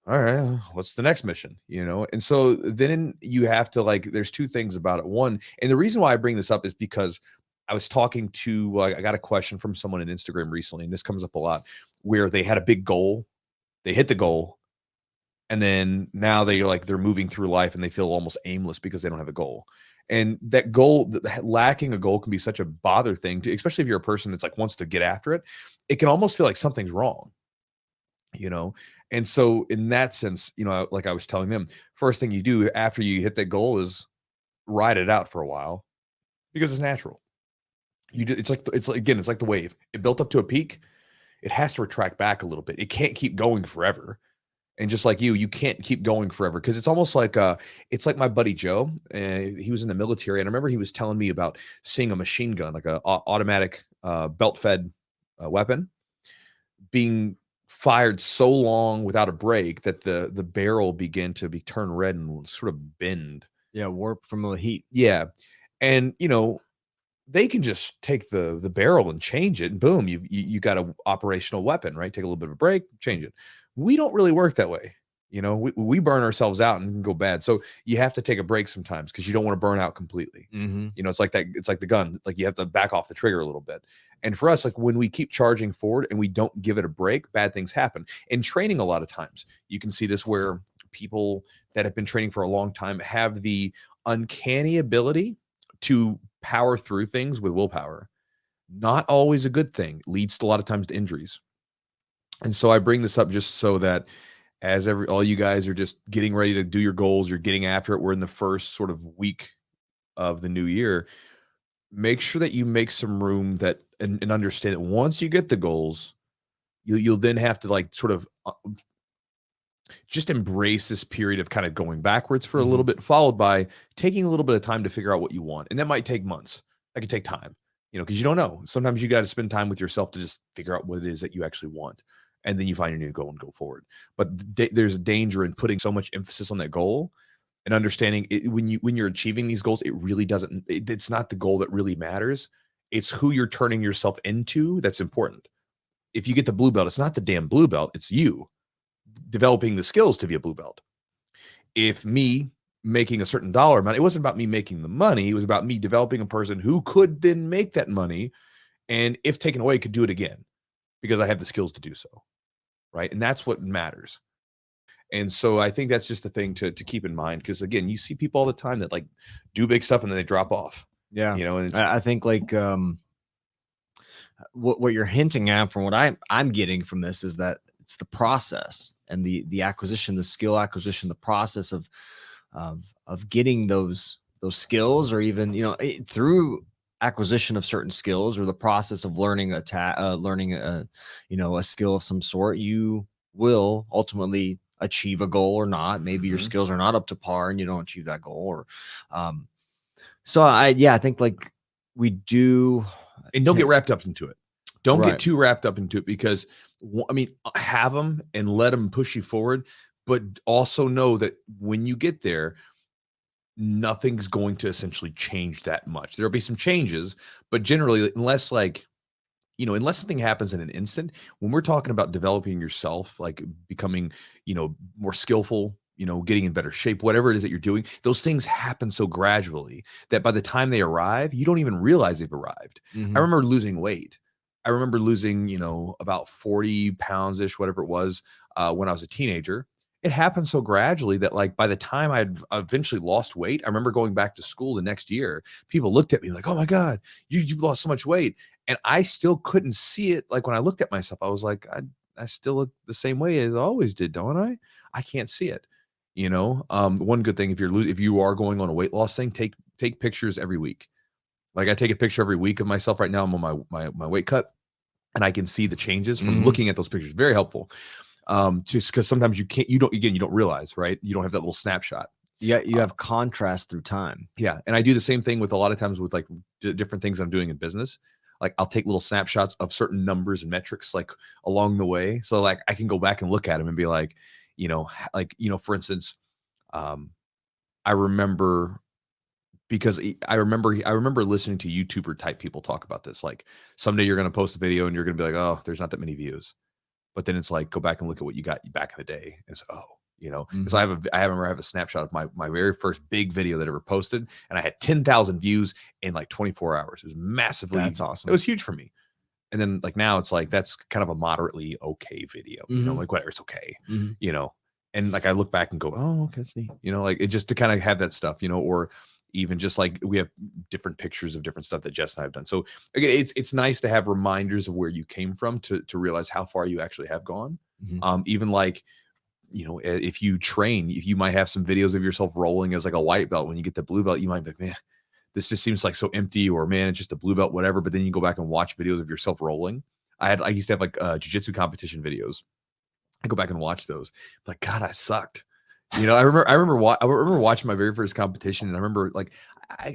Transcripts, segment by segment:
all right, what's the next mission? And so then you have to like, there's two things about it. One, and the reason why I bring this up is because I was talking to, I got a question from someone on Instagram recently, and this comes up a lot, where they had a big goal, they hit the goal, and then now they're moving through life and they feel almost aimless because they don't have a goal. And that goal, lacking a goal, can be such a bother thing, especially if you're a person that's like wants to get after it. It can almost feel like something's wrong, you know. And so in that sense, like I was telling them, first thing you do after you hit that goal is ride it out for a while, because it's natural. It's like the wave. It built up to a peak. It has to retract back a little bit. It can't keep going forever. And just like you can't keep going forever, because it's like my buddy Joe. He was in the military, and I remember he was telling me about seeing a machine gun, like a automatic belt fed weapon, being fired so long without a break that the barrel began to be turned red and sort of bend. Yeah, warp from the heat. Yeah. And they can just take the barrel and change it, and boom, you got a operational weapon, right? Take a little bit of a break, change it. We don't really work that way. We burn ourselves out and can go bad. So you have to take a break sometimes, because you don't want to burn out completely. It's like that. It's like the gun. Like, you have to back off the trigger a little bit. And for us, like, when we keep charging forward and we don't give it a break, bad things happen. In training, a lot of times you can see this, where people that have been training for a long time have the uncanny ability to power through things with willpower. Not always a good thing. Leads to a lot of times to injuries. And so I bring this up just so that all you guys are just getting ready to do your goals, you're getting after it. We're in the first sort of week of the new year. Make sure that you make some room and understand that once you get the goals, you'll then have to like sort of just embrace this period of kind of going backwards for a little bit, followed by taking a little bit of time to figure out what you want. And that might take months. That could take time, because you don't know. Sometimes you got to spend time with yourself to just figure out what it is that you actually want. And then you find your new goal and go forward. But there's a danger in putting so much emphasis on that goal, and understanding it, when you're achieving these goals, it really doesn't, it's not the goal that really matters. It's who you're turning yourself into that's important. If you get the blue belt, it's not the damn blue belt, it's you developing the skills to be a blue belt. If me making a certain dollar amount, it wasn't about me making the money. It was about me developing a person who could then make that money, and if taken away, could do it again, because I have the skills to do so. Right. And that's what matters. And so I think that's just the thing to keep in mind, because again, you see people all the time that like do big stuff and then they drop off. Yeah. And I think like what you're hinting at, from what I'm getting from this, is that it's the process and the acquisition, the skill acquisition, the process of getting those skills, or even through acquisition of certain skills, or the process of learning a skill of some sort, you will ultimately achieve a goal or not. Maybe your skills are not up to par and you don't achieve that goal, or so I think like we do. And don't get wrapped up into it. Don't get too wrapped up into it, because have them and let them push you forward, but also know that when you get there, nothing's going to essentially change that much. There'll be some changes, but generally, unless something happens in an instant, when we're talking about developing yourself, like becoming, more skillful, getting in better shape, whatever it is that you're doing, those things happen so gradually that by the time they arrive, you don't even realize they've arrived. I remember losing weight. I remember losing, about 40 pounds ish, whatever it was, when I was a teenager. It happened so gradually that like by the time I'd eventually lost weight, I remember going back to school the next year, people looked at me like, "Oh my God, you've lost so much weight." And I still couldn't see it. Like when I looked at myself, I was like, I still look the same way as I always did, don't I? I can't see it. One good thing, if you are going on a weight loss thing, take pictures every week. Like I take a picture every week of myself. Right now I'm on my weight cut, and I can see the changes from looking at those pictures. Very helpful. Just because sometimes you don't realize, right? You don't have that little snapshot. Yeah, you have contrast through time. Yeah, and I do the same thing with a lot of times with like different things I'm doing in business. Like I'll take little snapshots of certain numbers and metrics like along the way, so like I can go back and look at them and be like, for instance, I remember. Because I remember listening to YouTuber type people talk about this. Like someday you're going to post a video and you're going to be like, "Oh, there's not that many views." but then it's like, go back and look at what you got back in the day. It's, oh, you know, because Mhm. I remember I have a snapshot of my very first big video that I ever posted, and I had 10,000 views in like 24 hours. It was massively, That's it awesome. was huge for me. And then like now it's like, that's kind of a moderately okay video, you know, Mhm. like whatever, it's okay, Mhm. you know. And like I look back and go, oh, okay, that's neat, you know, like it just to kind of have that stuff, you know, or even just like we have different pictures of different stuff that Jess and I have done. So again, it's nice to have reminders of where you came from to realize how far you actually have gone. Mhm. Even like, you know, if you train, if you might have some videos of yourself rolling as like a white belt, when you get the blue belt, you might be like, man, this just seems like so empty, or man, it's just a blue belt, whatever. But then you go back and watch videos of yourself rolling. I used to have like jiu-jitsu competition videos. I go back and watch those. Like, God, I sucked. You know, I remember watching my very first competition, and I remember like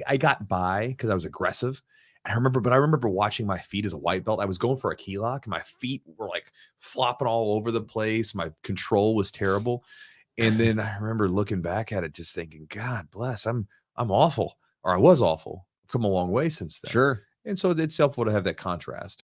I got by because I was aggressive. And I remember watching my feet as a white belt. I was going for a key lock, and my feet were like flopping all over the place. My control was terrible. And then I remember looking back at it, just thinking, God bless, I'm awful, or I was awful. I've come a long way since then. Sure. And so it's helpful to have that contrast.